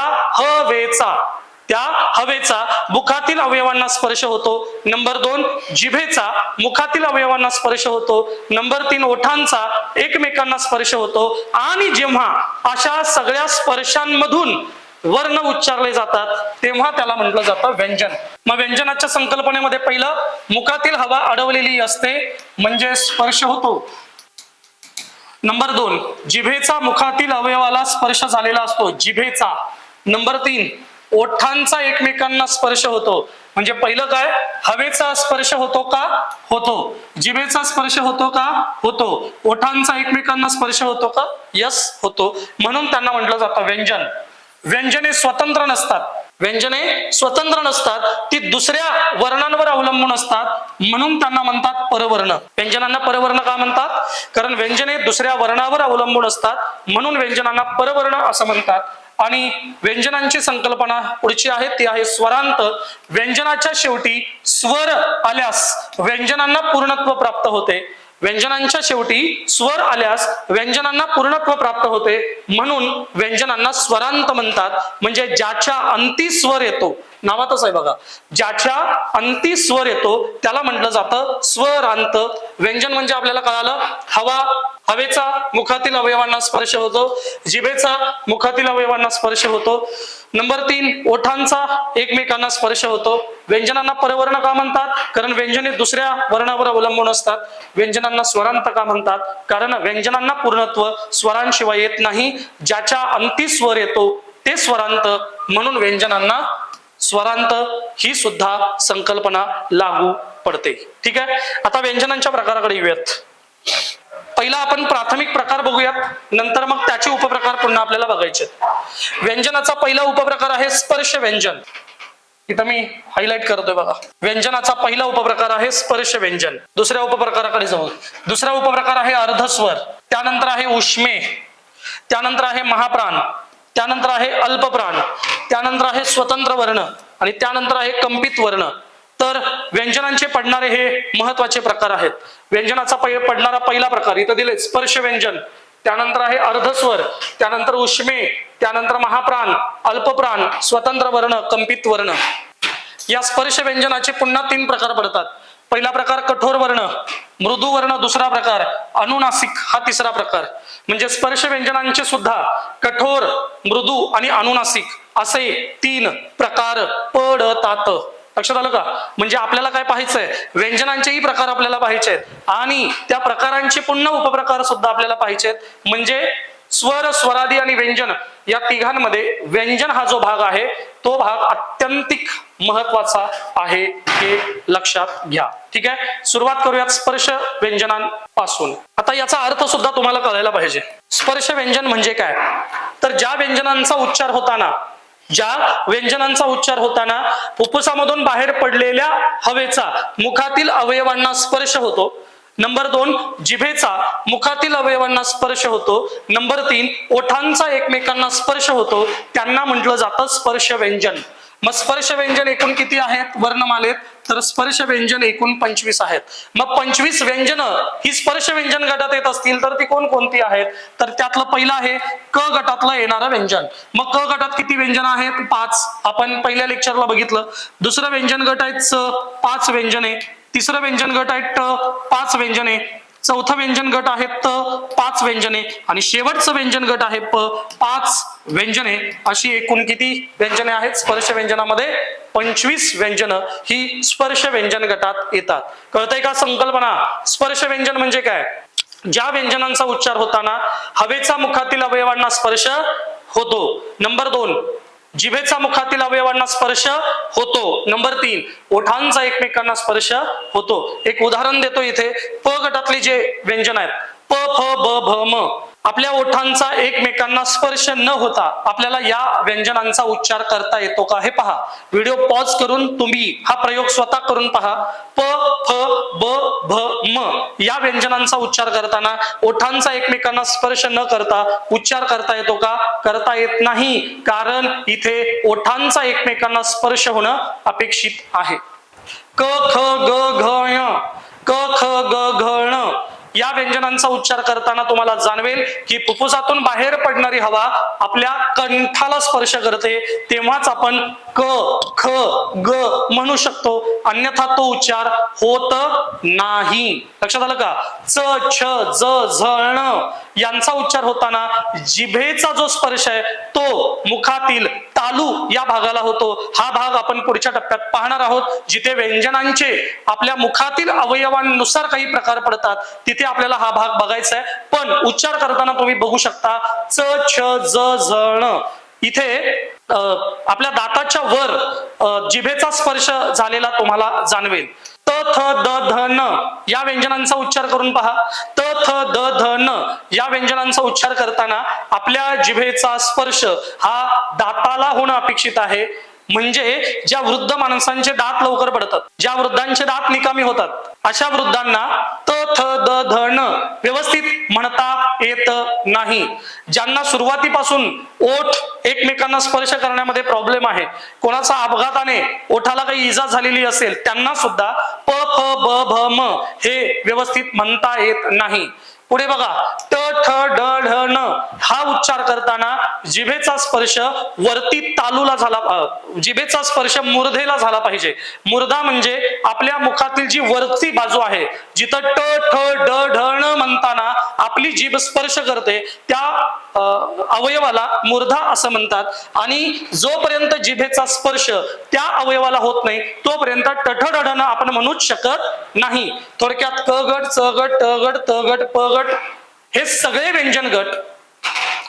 हवेचा मुखातील अवयवांना स्पर्श होतो. नंबर 2 जिभेचा मुखातील अवयवांना स्पर्श होतो. नंबर 3 ओठांचा एकमेकांना स्पर्श होतो. आणि जेव्हा अशा सगळ्या स्पर्शांमधून वर्ण उच्चारले जातात तेव्हा त्याला म्हटलं जातं व्यंजन. मग व्यंजनाच्या संकल्पनेमध्ये पहिलं मुखातील हवा अडवलेली असते म्हणजे स्पर्श होतो. नंबर 2 जिभेचा मुखातील अवयवाला स्पर्श झालेला असतो, जिभेचा. नंबर 3 ओठांचा एकमेकांना स्पर्श होतो. म्हणजे पहिलं काय, हवेचा स्पर्श होतो का, होतो. जिभेचा स्पर्श होतो का, होतो. ओठांचा एकमेकांना स्पर्श होतो का, यस होतो. म्हणून त्यांना म्हटलं जातं व्यंजन. व्यंजने स्वतंत्र नसतात, व्यंजने स्वतंत्र नसतात, ती दुसऱ्या वर्णांवर अवलंबून असतात, म्हणून त्यांना म्हणतात परवर्ण. व्यंजनांना परवर्ण का म्हणतात, कारण व्यंजने दुसऱ्या वर्णावर अवलंबून असतात म्हणून व्यंजनांना परवर्ण असं म्हणतात. आणि व्यंजनांची संकल्पना पुढची आहे, ती आहे स्वरांत. व्यंजनाच्या शेवटी स्वर आल्यास व्यंजनांना पूर्णत्व प्राप्त होते. व्यंजनांच्या शेवटी स्वर आल्यास व्यंजनांना पूर्णत्व प्राप्त होते म्हणून व्यंजनांना स्वरांत म्हणतात. म्हणजे ज्याच्या अंती स्वर येतो, नावातच आहे बघा, ज्याच्या अंती स्वर येतो त्याला म्हटलं जातं स्वरांत. व्यंजन म्हणजे आपल्याला कळालं, हवेचा मुखातील अवयवांना स्पर्श होतो, जिभेचा मुखातील अवयवांना स्पर्श होतो. नंबर 3 ओठांचा एकमेकांना स्पर्श होतो. व्यंजनांना परवर्ण का म्हणतात, कारण व्यंजने दुसऱ्या वर्णावर अवलंबून असतात. व्यंजनांना स्वरांत का म्हणतात, कारण व्यंजनांना पूर्णत्व स्वरांशिवाय येत नाही. ज्याच्या अंती स्वर येतो ते स्वरांत, म्हणून व्यंजनांना स्वरांत ही सुद्धा संकल्पना लागू पडते. ठीक आहे, आता व्यंजनांच्या प्रकाराकडे येऊयात. पहिला आपण प्राथमिक प्रकार बघूयात, नंतर मग त्याचे उपप्रकार पुन्हा आपल्याला बघायचे. व्यंजनाचा पहिला उपप्रकार आहे स्पर्श व्यंजन. इथं मी हायलाइट करतोय बघा. व्यंजनाचा पहिला उपप्रकार आहे स्पर्श व्यंजन. दुसऱ्या उपप्रकाराकडे जाऊ. दुसरा उपप्रकार आहे अर्धस्वर, त्यानंतर आहे उष्मे, त्यानंतर आहे महाप्राण, त्यानंतर आहे अल्पप्राण, त्यानंतर आहे स्वतंत्र वर्ण, आणि त्यानंतर आहे कंपित वर्ण. तर व्यंजनांचे पडणारे हे महत्वाचे प्रकार आहेत. व्यंजनाचा पडणारा पहिला प्रकार इथं दिले स्पर्श व्यंजन, त्यानंतर आहे अर्धस्वर, त्यानंतर उष्मे, त्यानंतर महाप्राण, अल्पप्राण, स्वतंत्र वर्ण, कंपित वर्ण. या स्पर्श व्यंजनाचे पुन्हा 3 प्रकार पडतात. पहिला प्रकार कठोर वर्ण, मृदू वर्ण दुसरा प्रकार, अनुनासिक हा तिसरा प्रकार. म्हणजे स्पर्श व्यंजनांचे सुद्धा कठोर, मृदू आणि अनुनासिक असे 3 प्रकार पडतात. लक्षात आलं का? म्हणजे आपल्याला काय पाहायचंय, व्यंजनांचेही प्रकार आपल्याला पाहायचे आहेत आणि त्या प्रकारांचे पुन्हा उपप्रकार सुद्धा आपल्याला पाहायचे आहेत. म्हणजे स्वर, स्वरादी आणि व्यंजन या तिघांमध्ये व्यंजन हा जो भाग आहे तो भाग अत्यंतिक महत्वाचा आहे, हे लक्षात घ्या. ठीक आहे, सुरुवात करूयात स्पर्श व्यंजनांपासून. आता याचा अर्थ सुद्धा तुम्हाला कळायला पाहिजे. स्पर्श व्यंजन म्हणजे काय, तर ज्या व्यंजनांचा उच्चार होताना फुफ्फुसामधून बाहेर पडलेल्या हवेचा मुखातील अवयवांना स्पर्श होतो. नंबर 2 जिभेचा मुखातील अवयवांना स्पर्श होतो. नंबर 3 ओठांचा एकमेकांना स्पर्श होतो, त्यांना म्हटलं जातं स्पर्श व्यंजन. मग स्पर्श व्यंजन एकूण किती आहेत वर्णमालेत, तर स्पर्श व्यंजन एकूण 25 आहेत. मग 25 व्यंजन ही स्पर्श व्यंजन गटात येत असतील तर ती कोणकोणती आहेत? तर त्यातलं पहिलं आहे क गटातलं येणारं व्यंजन. मग क गटात किती व्यंजन आहेत? 5. आपण पहिल्या लेक्चरला बघितलं. दुसरं व्यंजन गट आहेत 5 व्यंजने. तिसरं व्यंजन गट आहेत 5 व्यंजने. चौथं व्यंजन गट आहेत 5 व्यंजने आणि शेवटचं व्यंजन गट आहे 5 व्यंजने. अशी एकूण किती व्यंजने आहेत स्पर्श व्यंजनामध्ये? 25 व्यंजन ही स्पर्श व्यंजन गटात येतात. कळतंय का संकल्पना? स्पर्श व्यंजन म्हणजे काय? ज्या व्यंजनांचा उच्चार होताना हवेचा मुखातील अवयवांना स्पर्श होतो. नंबर 2, जिभेचा मुखातील अवयवांना स्पर्श होतो. नंबर 3, ओठांचा एकमेकांना स्पर्श होतो. एक उदाहरण देतो इथे. प गटातले जे व्यंजन आहेत प, फ, ब, भ, म, आपल्या ओठांचा एकमेकांना स्पर्श न होता आपल्याला या व्यंजनांचा उच्चार करता येतो का हे पहा. व्हिडिओ पॉज करून तुम्ही हा प्रयोग स्वतः करून पहा. प, फ, ब, भ, म या व्यंजनांचा उच्चार करताना ओठांचा एकमेकांना स्पर्श न करता उच्चार करता येतो का? करता येत नाही. कारण इथे ओठांचा एकमेकांना स्पर्श होणं अपेक्षित आहे. क, ख, ग, घ, ञ, क, ख, ग, घ, ण या व्यंजनांचा उच्चार करताना तुम्हाला जाणवेल की फुफ्फुसातून बाहेर पडणारी हवा आपल्या कंठाला स्पर्श करते. तेव्हाच आपण क, ख, ग म्हणू शकतो. अन्यथा तो उच्चार होत नाही. लक्षात आलं का? च, छ, ज, झ, ण यांचा उच्चार होताना जिभेचा जो स्पर्श आहे तो मुखातील तालू या भागाला होतो. हा भाग आपण पुढच्या टप्प्यात पाहणार आहोत. जिथे व्यंजनांचे आपल्या मुखातील अवयवांनुसार काही प्रकार पडतात तिथे आपल्याला हा भाग बघायचा आहे. पण उच्चार करताना तुम्ही बघू शकता च, छ, ज, झ, ण इथे आपल्या दाताच्या वर जिभेचा स्पर्श झालेला तुम्हाला जाणवेल. त, थ, द, ध, न या व्यंजनांचा उच्चार करून पहा. त, थ, द, ध, न या व्यंजनांचा उच्चार करताना आपल्या जिभेचा स्पर्श हा दाताला होणं अपेक्षित आहे. म्हणजे ज्या वृद्ध माणसांचे दात लवकर पडतात, ज्या वृद्धांचे दात निकामी होतात, अशा वृद्धांना त, थ, द, ध, न व्यवस्थित म्हणता येत नाही. ज्यांना सुरुवातीपासून ओठ एकमेकांना स्पर्श करण्यामध्ये प्रॉब्लेम आहे, कोणाचा अपघाताने ओठाला काही इजा झालेली असेल, त्यांना सुद्धा प, फ, ब, भ, म हे व्यवस्थित म्हणता येत नाही. पुढे बघा ट, ठ, ड, ढ, न हा उच्चार करताना जिभेचा स्पर्श वरती तालूला झाला, जिभेचा स्पर्श मूर्धेला झाला पाहिजे. मूर्धा म्हणजे आपल्या मुखातील जी वरची बाजू आहे, जिथं ट, ठ, ड, ढ, न म्हणताना आपली जीभ स्पर्श करते त्या अवयवाला मूर्धा असं म्हणतात. आणि जोपर्यंत जिभेचा स्पर्श त्या अवयवाला होत नाही तोपर्यंत टठडडन आपण म्हणूच शकत नाही. थोडक्यात क गट, च गट, ट गट, त गट, प गट हे सगळे व्यंजन गट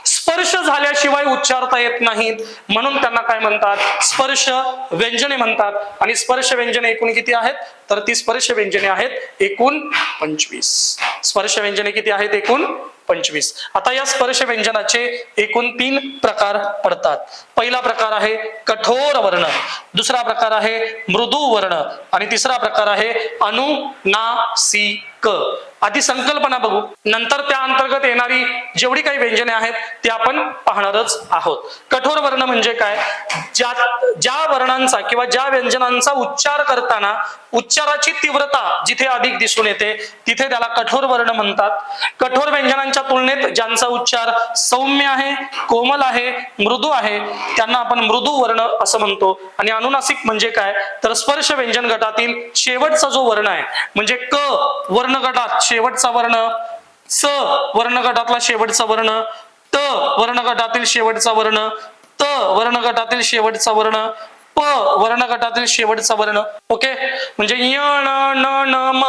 स्पर्श झाल्याशिवाय उच्चारता येत नाहीत. म्हणून त्यांना काय म्हणतात? स्पर्श व्यंजने म्हणतात. आणि स्पर्श व्यंजने एकूण किती आहेत? तर ती स्पर्श व्यंजने आहेत एकूण 25. स्पर्श व्यंजने किती आहेत? एकूण 25. आता या स्पर्श व्यंजनाचे एकूण 3 प्रकार पडतात. पहिला प्रकार आहे कठोर वर्ण, दुसरा प्रकार आहे मृदू वर्ण आणि तिसरा प्रकार आहे अनुनासिक. आधी संकल्पना बघू, नंतर त्या अंतर्गत येणारी जेवढी काही व्यंजने आहेत ते आपण पाहणारच आहोत. कठोर वर्ण म्हणजे काय? ज्या वर्णांचा किंवा ज्या व्यंजनांचा उच्चार करताना उच्चाराची तीव्रता जिथे अधिक दिसून येते तिथे त्याला कठोर वर्ण म्हणतात. कठोर व्यंजनांच्या तुलनेत ज्यांचा उच्चार सौम्य आहे, कोमल आहे, मृदू आहे त्यांना आपण मृदू वर्ण असं म्हणतो. आणि अनुनासिक म्हणजे काय? तर स्पर्श व्यंजन गटातील शेवटचा जो वर्ण आहे, म्हणजे क वर्ण गटात शेवटचा वर्ण, स वर्ण गटातला शेवटचा वर्ण, त वर्ण गटातील शेवटचा वर्ण, त वर्ण गटातील शेवटचा वर्ण, प वर्ण गटातील शेवटचा वर्ण. ओके, म्हणजे य, ण, न, न, म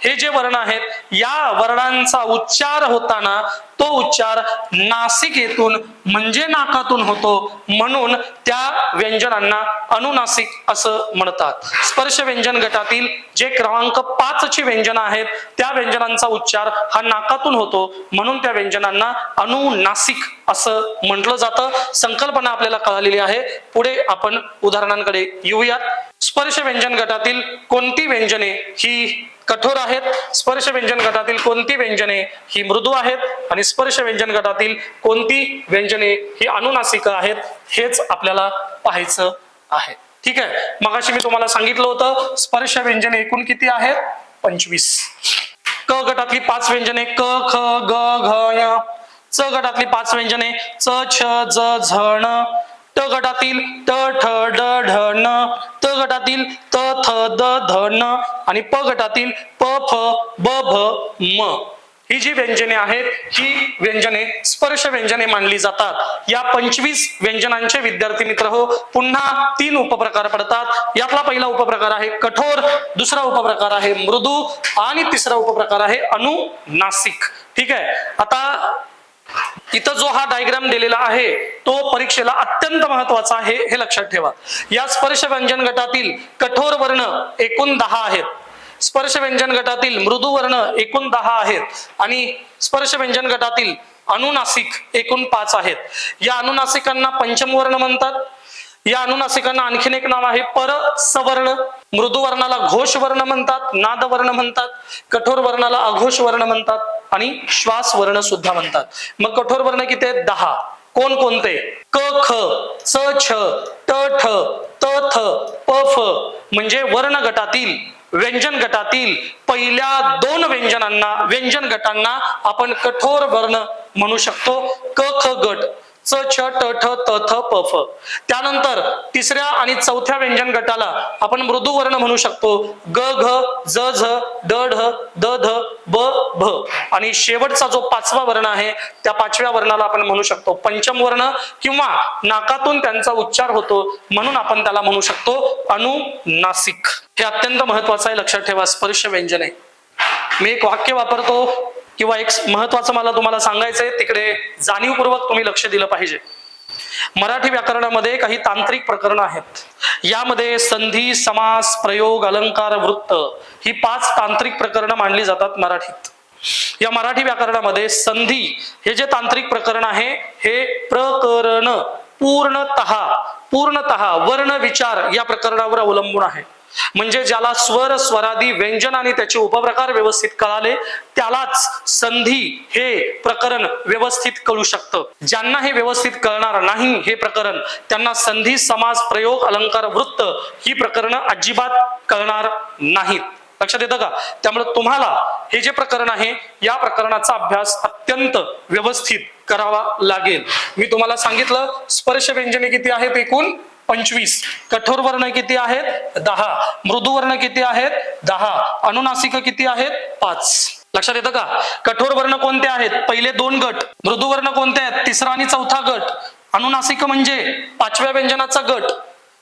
हे जे वर्ण आहेत या वर्णांचा उच्चार होताना तो उच्चार नासिकेतून म्हणजे नाकातून होतो. म्हणून त्या व्यंजनांना अनुनासिक असं म्हणतात. स्पर्श व्यंजन गटातील जे क्रमांक 5 ची व्यंजन आहेत त्या व्यंजनांचा उच्चार हा नाकातून होतो. म्हणून त्या व्यंजनांना अनुनासिक असं म्हटलं जातं. संकल्पना आपल्याला कळालेली आहे. पुढे आपण उदाहरणांकडे येऊयात. स्पर्श व्यंजन गटातील कोणती व्यंजने ही कठोर आहेत, स्पर्श व्यंजन गटातील कोणती व्यंजने ही मृदू आहेत आणि स्पर्श व्यंजन गटातील कोणती व्यंजने ही अनुनासिक आहेत हेच आपल्याला पाहायचं आहे. ठीक आहे, मगाशी मी तुम्हाला सांगितलं होतं स्पर्श व्यंजने एकूण किती आहेत? 25. क गटातली 5 व्यंजने क ख ग घ य. च गटातली 5 व्यंजने च छ ज झ ण. ट गटातील ट ठ ड ढ न. त गटातील त थ द ध न. आणि प गटातील प फ ब भ म. ही जी व्यंजने आहेत ही व्यंजने स्पर्श व्यंजने मानली जातात. या 25 व्यंजनांचे विद्यार्थी मित्र हो पुन्हा 3 उपप्रकार पडतात. यातला पहिला उपप्रकार आहे कठोर, दुसरा उपप्रकार आहे मृदू आणि तिसरा उपप्रकार आहे अनुनासिक. ठीक आहे, आता इथं जो हा डायग्राम दिलेला आहे तो परीक्षेला अत्यंत महत्वाचा आहे हे लक्षात ठेवा. या स्पर्श व्यंजन गटातील कठोर वर्ण एकूण 10 आहेत. स्पर्श व्यंजन गटातील मृदू वर्ण एकूण 10 आहेत आणि स्पर्श व्यंजन गटातील अनुनासिक एकूण 5 आहेत. या अनुनासिकांना पंचम वर्ण म्हणतात. या अनुनासिकांना आणखीन एक नाव आहे पर सवर्ण. मृदू वर्णाला घोष वर्ण म्हणतात, नाद वर्ण म्हणतात. कठोर वर्णाला अघोष वर्ण म्हणतात आणि श्वास वर्ण सुद्धा म्हणतात. मग कठोर वर्ण किती आहेत? 10. कोण कोणते? क ख च छ ट ठ त थ प फ म्हणजे वर्ण गटातील व्यंजन गटातील पहिल्या 2 व्यंजन गटांना आपण कठोर वर्ण म्हणू शकतो. क ख गट, च छ ट ठ त थ प फ. त्यानंतर तिसऱ्या आणि चौथ्या व्यंजन गटाला आपण मृदू वर्ण म्हणू शकतो. ग घ ज झ ड ढ द ध ब भ. आणि शेवटचा जो 5वा वर्ण आहे त्या 5व्या वर्णाला आपण म्हणू शकतो पंचम वर्ण किंवा नाकातून त्यांचा उच्चार होतो म्हणून आपण त्याला म्हणू शकतो अनुनासिक. हे अत्यंत महत्वाचं आहे, लक्षात ठेवा. स्पर्श व्यंजने. मी एक वाक्य वापरतो किंवा एक महत्वाचं मला तुम्हाला सांगायचंय, तिकडे जाणीवपूर्वक तुम्ही लक्ष दिलं पाहिजे. मराठी व्याकरणामध्ये काही तांत्रिक प्रकरण आहेत. यामध्ये संधी, समास, प्रयोग, अलंकार, वृत्त ही 5 तांत्रिक प्रकरणं मांडली जातात मराठीत. या मराठी व्याकरणामध्ये संधी हे जे तांत्रिक प्रकरण आहे हे प्रकरण पूर्णतः वर्ण विचार या प्रकरणावर अवलंबून आहे. म्हणजे ज्याला स्वर, स्वरादी, व्यंजन आणि त्याचे उपप्रकार व्यवस्थित कळाले त्यालाच संधी हे प्रकरण व्यवस्थित कळू शकतं. ज्यांना हे व्यवस्थित कळणार नाही हे प्रकरण त्यांना संधी, समास, प्रयोग, अलंकार, वृत्त ही प्रकरणं अजिबात कळणार नाहीत. लक्षात येतं का? त्यामुळे तुम्हाला हे जे प्रकरण आहे या प्रकरणाचा अभ्यास अत्यंत व्यवस्थित करावा लागेल. मी तुम्हाला सांगितलं स्पर्श व्यंजने किती आहेत? एकूण 25. कठोर वर्ण किती आहेत? 10. मृदू वर्ण किती आहेत? 10. अनुनासिक किती आहेत? 5. लक्षात येतं का? कठोर वर्ण कोणते आहेत? पहिले 2 गट. मृदू वर्ण कोणते आहेत? 3रा आणि 4था गट. अनुनासिक म्हणजे 5व्या व्यंजनाचा गट.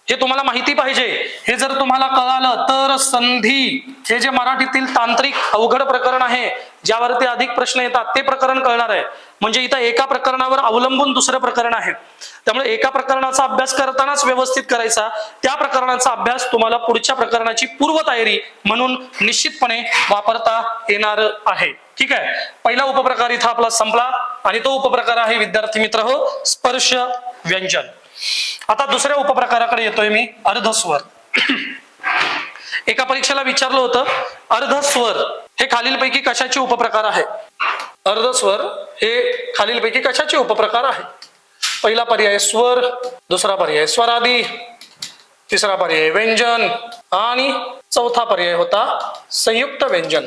हे तुम्हाला माहिती पाहिजे. हे जर तुम्हाला कळालं तर संधी हे जे मराठीतील तांत्रिक अवघड प्रकरण आहे ज्यावरती अधिक प्रश्न येतात ते प्रकरण कळणार आहे. म्हणजे इथं एका प्रकरणावर अवलंबून दुसरं प्रकरण आहे. त्यामुळे एका प्रकरणाचा अभ्यास करतानाच व्यवस्थित करायचा. त्या प्रकरणाचा अभ्यास तुम्हाला पुढच्या प्रकरणाची पूर्वतयारी म्हणून निश्चितपणे वापरता येणार आहे. ठीक आहे, पहिला उपप्रकार इथं आपला संपला आणि तो उपप्रकार आहे विद्यार्थी मित्र हो स्पर्श व्यंजन. आता दुसऱ्या उपप्रकाराकडे येतोय मी, अर्धस्वर. एका परीक्षेला विचारलं होतं अर्धस्वर हे खालीलपैकी कशाचे उपप्रकार आहे? अर्धस्वर हे खालीलपैकी कशाचे उपप्रकार आहे? पहिला पर्याय स्वर, दुसरा पर्याय स्वरादी, तिसरा पर्याय व्यंजन आणि चौथा पर्याय होता संयुक्त व्यंजन.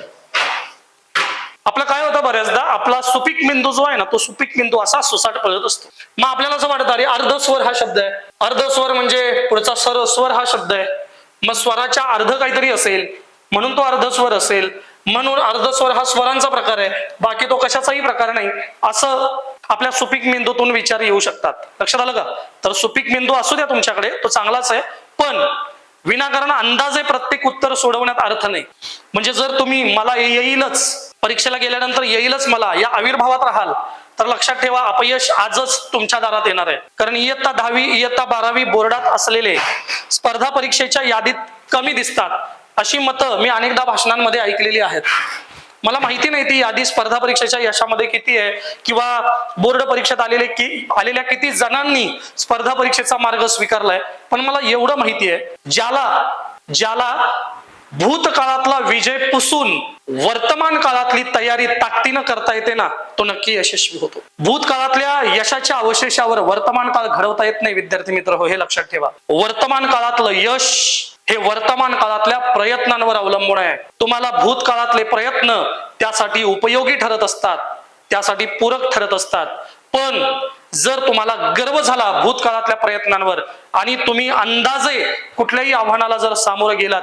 आपलं काय होतं बऱ्याचदा आपला सुपीक बिंदू जो आहे ना तो सुपीक बिंदू असा सुसाट पळत असतो. मग आपल्याला असं वाटतं अरे अर्धस्वर हा शब्द आहे, अर्धस्वर म्हणजे पुढचा स्वर हा शब्द आहे, मग स्वराच्या अर्ध काहीतरी असेल म्हणून तो अर्धस्वर असेल, म्हणून अर्धस्वर हा स्वरांचा प्रकार आहे, बाकी तो कशाचाही प्रकार नाही, असं आपल्या सुपीक बिंदूतून विचार येऊ शकतात. लक्षात आलं का? तर सुपीक बिंदू असू द्या तुमच्याकडे, तो चांगलाच आहे, पण विनाकारण अंदाजे प्रत्येक उत्तर सोडवण्यात अर्थ नाही. म्हणजे जर तुम्ही मला येईलच परीक्षेला गेल्यानंतर येईलच मला या आविर्भावात राहाल तर लक्षात ठेवा अपयश आजच तुमच्या दारात येणार आहे. कारण इयत्ता 10वी इयत्ता 12वी बोर्डात असलेले स्पर्धा परीक्षेच्या यादीत कमी दिसतात अशी मतं मी अनेकदा भाषणांमध्ये ऐकलेली आहेत. मला माहिती नाही ती यादी स्पर्धा परीक्षेच्या यशामध्ये किती आहे किंवा बोर्ड परीक्षेत आलेल्या किती जणांनी स्पर्धा परीक्षेचा मार्ग स्वीकारलाय, पण मला एवढं माहिती आहे ज्याला भूतकाळातला विजय पुसून वर्तमान काळातली तयारी ताकदीनं करता येते ना, तो नक्की यशस्वी होतो. भूतकाळातल्या यशाच्या अवशेषावर वर्तमान काळ घडवता येत नाही विद्यार्थी मित्र हो, हे लक्षात ठेवा. वर्तमान काळातलं यश हे वर्तमान काळातल्या प्रयत्नांवर अवलंबून आहे. तुम्हाला भूतकाळातले प्रयत्न त्यासाठी उपयोगी ठरत असतात, त्यासाठी पूरक ठरत असतात. पण जर तुम्हाला गर्व झाला भूतकाळातल्या प्रयत्नांवर आणि तुम्ही अंदाजे कुठल्याही आव्हानाला जर सामोरे गेलात,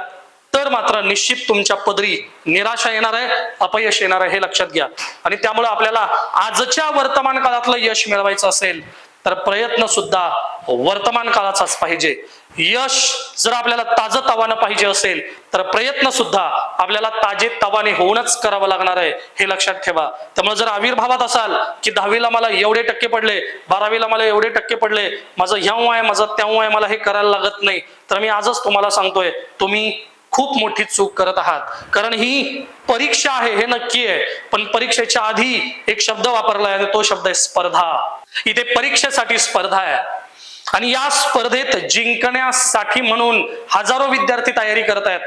तर मात्र निश्चित तुमच्या पदरी निराशा येणार आहे, अपयश येणार आहे, हे लक्षात घ्या. आणि त्यामुळे आपल्याला आजच्या वर्तमान काळातलं यश मिळवायचं असेल तर प्रयत्न सुद्धा वर्तमान काळाचाच पाहिजे. यश जर आपल्याला ताजं तवानं पाहिजे असेल तर प्रयत्न सुद्धा आपल्याला ताजे तवाने होऊनच करावं लागणार आहे, हे लक्षात ठेवा. त्यामुळे जर आविर्भावात असाल की 10वीला मला एवढे टक्के पडले, 12वीला मला एवढे टक्के पडले, माझं ह्याव आहे, माझं त्याव आहे, मला हे करायला लागत नाही, तर मी आजच तुम्हाला सांगतोय तुम्ही खूप मोठी चूक करत आहात. कारण ही परीक्षा आहे हे नक्की आहे, पण परीक्षेच्या आधी एक शब्द वापरलाय आणि तो शब्द आहे स्पर्धा. इथे परीक्षेसाठी स्पर्धा आहे आणि या स्पर्धेत जिंकण्यासाठी म्हणून हजारो विद्यार्थी तयारी करत आहेत.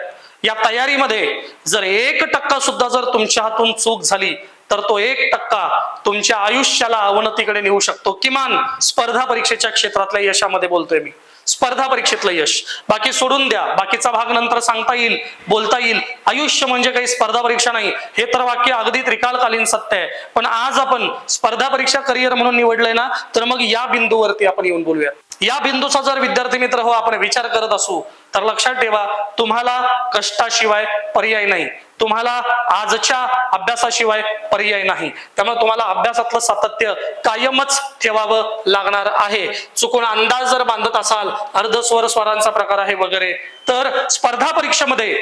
या तयारीमध्ये जर 1% सुद्धा जर तुमच्या हातून चूक झाली तर तो 1% तुमच्या आयुष्याला अवनतीकडे नेऊ शकतो. किमान स्पर्धा परीक्षेच्या क्षेत्रातल्या यशामध्ये बोलतोय मी, स्पर्धा परीक्षेतलं यश. बाकी सोडून द्या, बाकीचा भाग नंतर सांगता येईल, बोलता येईल. आयुष्य म्हणजे काही स्पर्धा परीक्षा नाही, हे तर वाक्य अगदी त्रिकालकालीन सत्य आहे. पण आज आपण स्पर्धा परीक्षा करिअर म्हणून निवडलंय ना, तर मग या बिंदूवरती आपण येऊन बोलूया. या बिंदूचा जर विद्यार्थी मित्र हो आपण विचार करत असू तर लक्षात ठेवा, तुम्हाला कष्टाशिवाय पर्याय नाही, तुम्हाला आजच्या अभ्यासाशिवाय पर्याय नाही. त्यामुळे तुम्हाला अभ्यासातलं सातत्य कायमच ठेवावं लागणार आहे. चुकून अंदाज जर बांधत असाल, अर्धस्वर स्वरांचा प्रकार आहे वगैरे, तर स्पर्धा परीक्षेमध्ये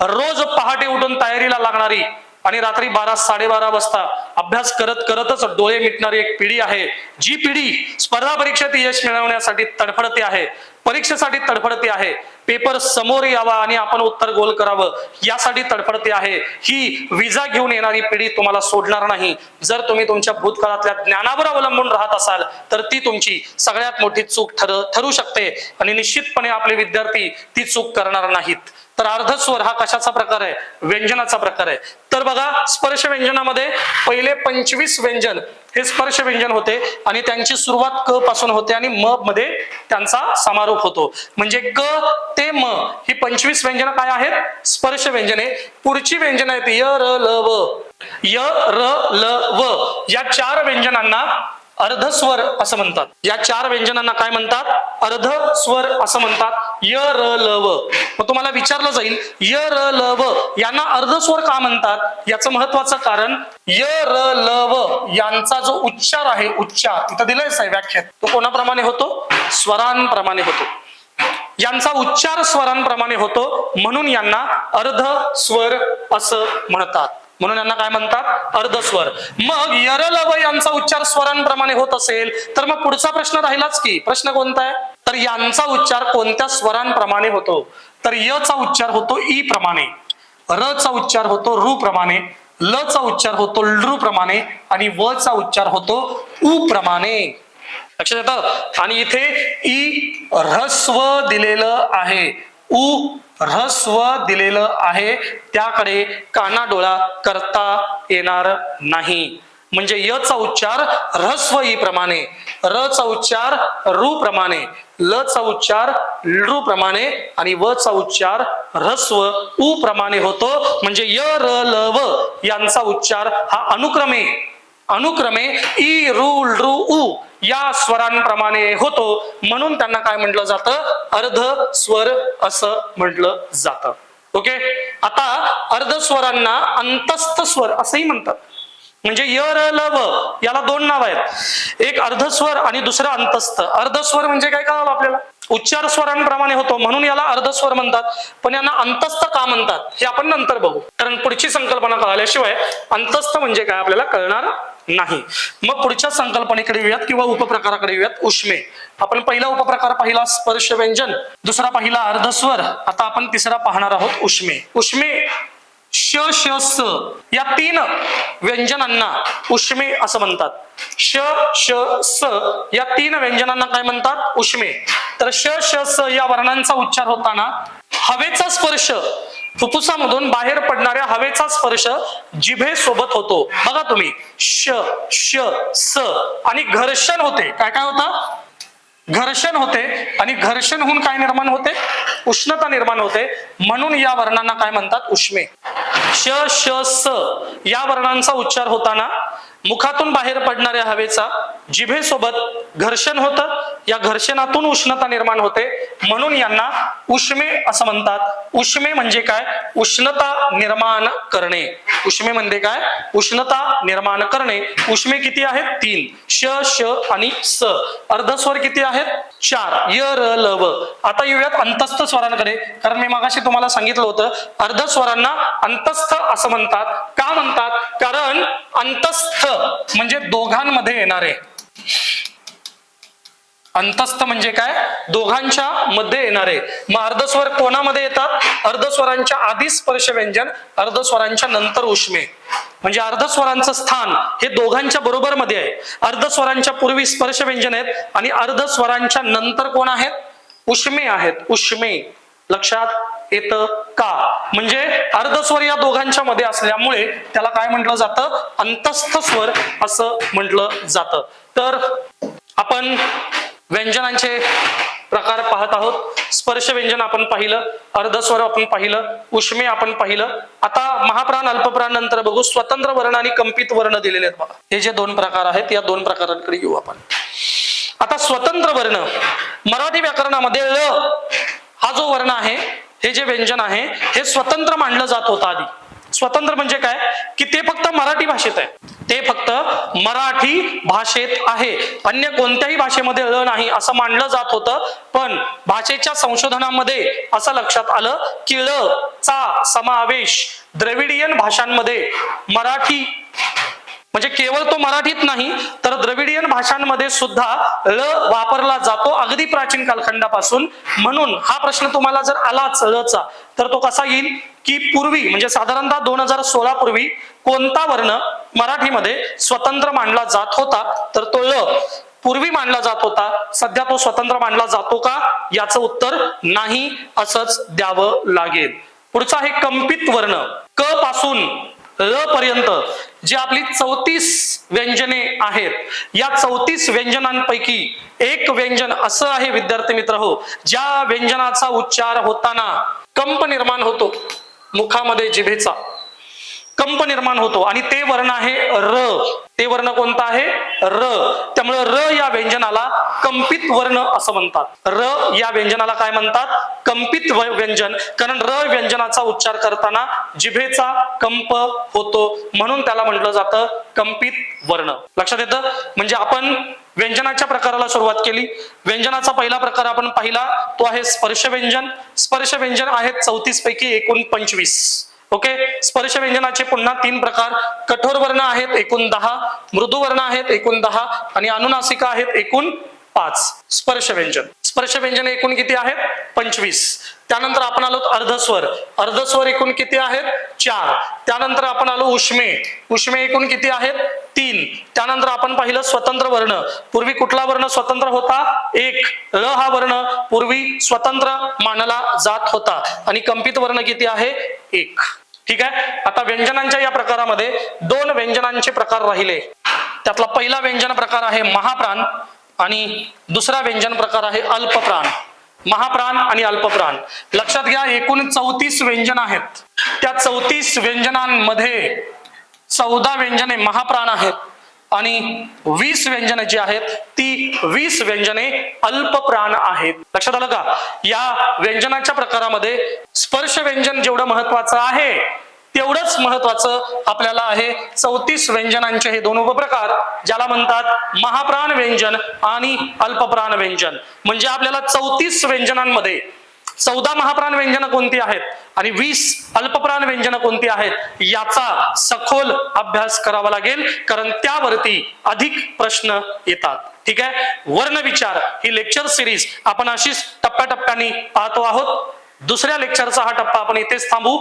रोज पहाटे उठून तयारीला लागणारी आणि रात्री 12-12:30 वाजता अभ्यास करत करतच डोळे मिटणारी एक पिढी आहे, जी पिढी स्पर्धा परीक्षेत यश मिळवण्यासाठी तडफडते आहे, परीक्षेसाठी तडफडते आहे, पेपर समोर यावा आणि आपण उत्तर गोल करावं यासाठी तडफडते आहे. ही विजा घेऊन येणारी पिढी तुम्हाला सोडणार नाही. जर तुम्ही तुमच्या भूतकाळातल्या ज्ञानावर अवलंबून राहत असाल तर ती तुमची सगळ्यात मोठी चूक ठरू शकते आणि निश्चितपणे आपले विद्यार्थी ती चूक करणार नाहीत. तर अर्धस्वर हा कशाचा प्रकार आहे? व्यंजनाचा प्रकार आहे. तर बघा, स्पर्श व्यंजनामध्ये पहिले 25 व्यंजन हे स्पर्श व्यंजन होते आणि त्यांची सुरुवात क पासून होते आणि म मध्ये त्यांचा समारोप होतो. म्हणजे क ते म ही 25 व्यंजन काय आहेत? स्पर्श व्यंजने. पुढची व्यंजन आहेत य र ल व. य र ल व या 4 व्यंजनांना अर्धस्वर असं म्हणतात. या 4 व्यंजनांना काय म्हणतात? अर्धस्वर असं म्हणतात. य र ल व. मग तुम्हाला विचारलं जाईल य र ल व यांना अर्धस्वर का म्हणतात? याचं महत्वाचं कारण य र ल व यांचा जो उच्चार आहे, उच्चार तिथं दिलंयच आहे व्याख्यात, तो कोणाप्रमाणे होतो? स्वरांप्रमाणे होतो. यांचा उच्चार स्वरांप्रमाणे होतो म्हणून यांना अर्धस्वर असं म्हणतात. म्हणून यांना काय म्हणतात? अर्धस्वर. मग यरलव यांचा उच्चार स्वरांप्रमाणे होत असेल तर मग पुढचा प्रश्न राहिलाच की. प्रश्न कोणता आहे? तर यांचा उच्चार कोणत्या स्वरांप्रमाणे होतो? तर य चा उच्चार होतो ई प्रमाणे, र चा उच्चार होतो रू प्रमाणे, ल चा उच्चार होतो लृ प्रमाणे आणि व चा उच्चार होतो उ प्रमाणे. लक्षात येतं? आणि इथे ई ऱ्हस्व दिलेलं आहे, उ ऱ्हस्व दिलेलं आहे, त्याकडे कानाडोळा करता येणार नाही. म्हणजे य चा उच्चार ऱ्हस्व ई प्रमाणे, र चा उच्चार रू प्रमाणे, ल चा उच्चार लृ प्रमाणे आणि व चा उच्चार ऱ्हस्व उ प्रमाणे होतो. म्हणजे य र ल व यांचा उच्चार हा अनुक्रमे ई रू लृ उ या स्वरांप्रमाणे होतो. म्हणून त्यांना काय म्हटलं जातं? अर्ध स्वर असं म्हटलं जातं. ओके. आता अर्धस्वरांना अंतस्थ स्वर असंही म्हणतात. म्हणजे य र ल व याला 2 नाव आहेत, एक अर्धस्वर आणि दुसरं अंतस्थ. अर्धस्वर म्हणजे काय कळालं आपल्याला? उच्चार स्वरांप्रमाणे होतो म्हणून याला अर्धस्वर म्हणतात. पण यांना अंतस्थ का म्हणतात हे आपण नंतर बघू, कारण पुढची संकल्पना कळाल्याशिवाय अंतस्थ म्हणजे काय आपल्याला कळणार नाही. मग पुढच्या संकल्पनेकडे येऊयात किंवा उपप्रकाराकडे येऊयात. उष्मे. आपण पहिला उपप्रकार पाहिला स्पर्श व्यंजन, दुसरा पाहिला अर्धस्वर, आता आपण तिसरा पाहणार आहोत उष्मे. उष्मे श श स या 3 व्यंजनांना उष्मे असं म्हणतात. श श स या 3 व्यंजनांना काय म्हणतात? उष्मे. तर श श स या वर्णांचा उच्चार होताना हवेचा स्पर्श फुफ्फुसामधून बाहेर पडणाऱ्या हवेचा स्पर्श जिभेसोबत होतो. बघा तुम्ही, श श स आणि घर्षण होते. काय काय होतं? घर्षण होते आणि घर्षण होऊन काय निर्माण होते? उष्णता निर्माण होते. म्हणून या वर्णांना काय म्हणतात? उष्मे. श श स या वर्णांचा उच्चार होताना मुखातून बाहेर पडणाऱ्या हवेचा जिभेसोबत घर्षण होतं. या घर्षणातून उष्णता निर्माण होते, म्हणून यांना उष्मे असं म्हणतात. उष्मे म्हणजे काय? उष्णता निर्माण करणे. उष्मे म्हणजे काय? उष्णता निर्माण करणे. उष्मे किती आहेत? 3. श श आणि स. अर्धस्वर किती आहेत? 4. य र ल व. आता येऊयात अंतस्थ स्वरांकडे, कारण मी मगाशी तुम्हाला सांगितलं होतं अर्धस्वरांना अंतस्थ असं म्हणतात. का म्हणतात? कारण अंतस्थ म्हणजे दोघांमध्ये येणारे. अंतस्थ म्हणजे काय? दोघांच्या मध्ये येणारे. मग अर्धस्वर कोणामध्ये येतात? अर्धस्वरांच्या आधी स्पर्श व्यंजन, अर्धस्वरांच्या नंतर उष्मे. म्हणजे अर्धस्वरांचं स्थान हे दोघांच्या बरोबर मध्ये आहे. अर्धस्वरांच्या पूर्वी स्पर्श व्यंजन आहेत आणि अर्धस्वरांच्या नंतर कोण आहेत? उष्मे आहेत. उष्मे. लक्षात येतं का? म्हणजे अर्धस्वर या दोघांच्या मध्ये असल्यामुळे त्याला काय म्हटलं जातं? अंतस्थ स्वर असं म्हटलं जातं. तर आपण व्यंजनांचे प्रकार पाहत आहोत. स्पर्श व्यंजन आपण पाहिलं, अर्धस्वर आपण पाहिलं, उष्मे आपण पाहिलं. आता महाप्राण अल्पप्राण नंतर बघू स्वतंत्र वर्ण आणि कंपित वर्ण दिलेले आहेत. बघा, हे जे 2 प्रकार आहेत या 2 प्रकारांकडे येऊ आपण. आता स्वतंत्र वर्ण, मराठी व्याकरणामध्ये ल हा जो वर्ण आहे, हे जे व्यंजन आहे हे स्वतंत्र मानलं जात होतं आधी. स्वतंत्र म्हणजे काय? की ते फक्त मराठी भाषेत आहे. ते फक्त मराठी भाषेत आहे, अन्य कोणत्याही भाषेमध्ये ळ नाही असं मानलं जात होतं. पण भाषेच्या संशोधनामध्ये असं लक्षात आलं की ळ चा समावेश द्रविडियन भाषांमध्ये मराठी म्हणजे केवळ तो मराठीत नाही तर द्रविडियन भाषांमध्ये सुद्धा ळ वापरला जातो अगदी प्राचीन कालखंडापासून. म्हणून हा प्रश्न तुम्हाला जर आलाच ळचा तर तो कसा येईल की पूर्वी म्हणजे साधारणतः 2016 पूर्वी कोणता वर्ण मराठीमध्ये स्वतंत्र मानला जात होता? तर तो ळ पूर्वी मानला जात होता. सध्या तो स्वतंत्र मानला जातो का? याचं उत्तर नाही असंच द्यावं लागेल. पुढचा आहे कंपित वर्ण. क पासून ल पर्यंत जी आपली 34 व्यंजने आहेत, या 34 व्यंजनांपैकी एक व्यंजन असं आहे विद्यार्थी मित्र हो, ज्या व्यंजनाचा उच्चार होताना कंप निर्माण होतो. मुखामध्ये जिभेचा कंप निर्माण होतो आणि ते वर्ण आहे र. ते वर्ण कोणता आहे? र. त्यामुळे र या व्यंजनाला कंपित वर्ण असं म्हणतात. र या व्यंजनाला काय म्हणतात? कंपित व्यंजन. कारण र व्यंजनाचा उच्चार करताना जिभेचा कंप होतो, म्हणून त्याला म्हटलं जातं कंपित वर्ण. लक्षात येतं? म्हणजे आपण व्यंजनाच्या प्रकाराला सुरुवात केली. व्यंजनाचा पहिला प्रकार आपण पाहिला तो आहे स्पर्श व्यंजन. स्पर्श व्यंजन आहेत 34 पैकी एकूण 25. ओके. स्पर्श व्यंजनाचे पुन्हा 3 प्रकार. कठोर वर्ण आहेत एकूण 10, मृदू वर्ण आहेत एकूण 10 आणि अनुनासिका आहेत एकूण 5. स्पर्श व्यंजन. स्पर्श व्यंजन एकूण किती आहेत? 25. त्यानंतर आपण आलो अर्धस्वर. अर्धस्वर एकूण किती आहेत? 4. त्यानंतर आपण आलो उष्मे. उष्मे एकूण किती आहेत? 3. त्यानंतर आपण पाहिलं स्वतंत्र वर्ण. पूर्वी कुठला वर्ण स्वतंत्र होता? 1. ळ हा वर्ण पूर्वी स्वतंत्र मानला जात होता आणि कंपित वर्ण किती आहे? 1. ठीक आहे. आता व्यंजनांच्या या प्रकारामध्ये 2 व्यंजनांचे प्रकार राहिले. त्यातला पहिला व्यंजन प्रकार आहे महाप्राण आणि दुसरा व्यंजन प्रकार आहे अल्पप्राण. महाप्राण आणि अल्पप्राण. लक्षात घ्या, एकूण 34 व्यंजन आहेत. त्या 34 व्यंजनांमध्ये 14 व्यंजने महाप्राण आहेत आणि 20 व्यंजने जी आहेत ती 20 व्यंजने अल्पप्राण आहेत. लक्षात आलं का? या व्यंजनाच्या प्रकारामध्ये स्पर्श व्यंजन जेवढं महत्वाचं आहे तेवढंच महत्वाचं आपल्याला आहे 34 व्यंजनांचे हे 2 उपप्रकार, ज्याला म्हणतात महाप्राण व्यंजन आणि अल्पप्राण व्यंजन. म्हणजे आपल्याला 34 व्यंजनांमध्ये 14 महाप्राण व्यंजन कोणती आहेत आणि 20 अल्पप्राण व्यंजन कोणती आहेत याचा सखोल अभ्यास करावा लागेल, कारण त्यावरती अधिक प्रश्न येतात. ठीक आहे. वर्ण विचार ही लेक्चर सिरीज आपण अशीच टप्प्याटप्प्याने पाहतो आहोत. दुसऱ्या लेक्चरचा हा टप्पा आपण इथेच थांबू.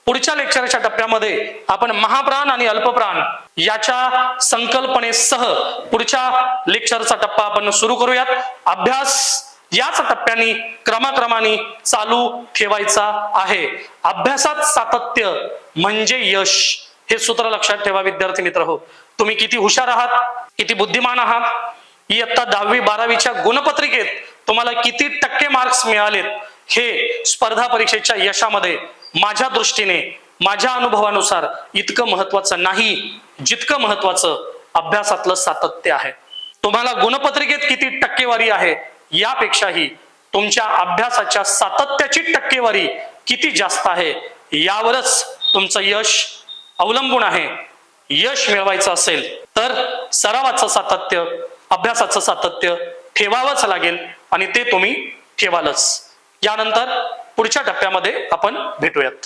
पुढच्या लेक्चरच्या टप्प्यामध्ये आपण महाप्राण आणि अल्पप्राण याच्या संकल्पनेसह पुढच्या लेक्चरचा टप्पा आपण सुरू करूयात. अभ्यास याच टप्प्याने क्रमाक्रमाने चालू ठेवायचा आहे. अभ्यासात सातत्य म्हणजे यश, हे सूत्र लक्षात ठेवा विद्यार्थी मित्र हो. तुम्ही किती हुशार आहात, किती बुद्धिमान आहात, इयत्ता 10वी-12वीच्या गुणपत्रिकेत तुम्हाला किती टक्के मार्क्स मिळालेत, हे स्पर्धा परीक्षेच्या यशामध्ये माझ्या दृष्टीने, माझ्या अनुभवानुसार इतकं महत्वाचं नाही जितकं महत्वाचं अभ्यासातलं सातत्य आहे. तुम्हाला गुणपत्रिकेत किती टक्केवारी आहे यापेक्षाही तुमच्या अभ्यासाच्या सातत्याची टक्केवारी किती जास्त आहे यावरच तुमचं यश अवलंबून आहे. यश मिळवायचं असेल तर सरावाचं सातत्य, अभ्यासाचं सातत्य ठेवावंच लागेल आणि ते तुम्ही ठेवालच. यानंतर पुढच्या टप्प्यामध्ये आपण भेटूयात.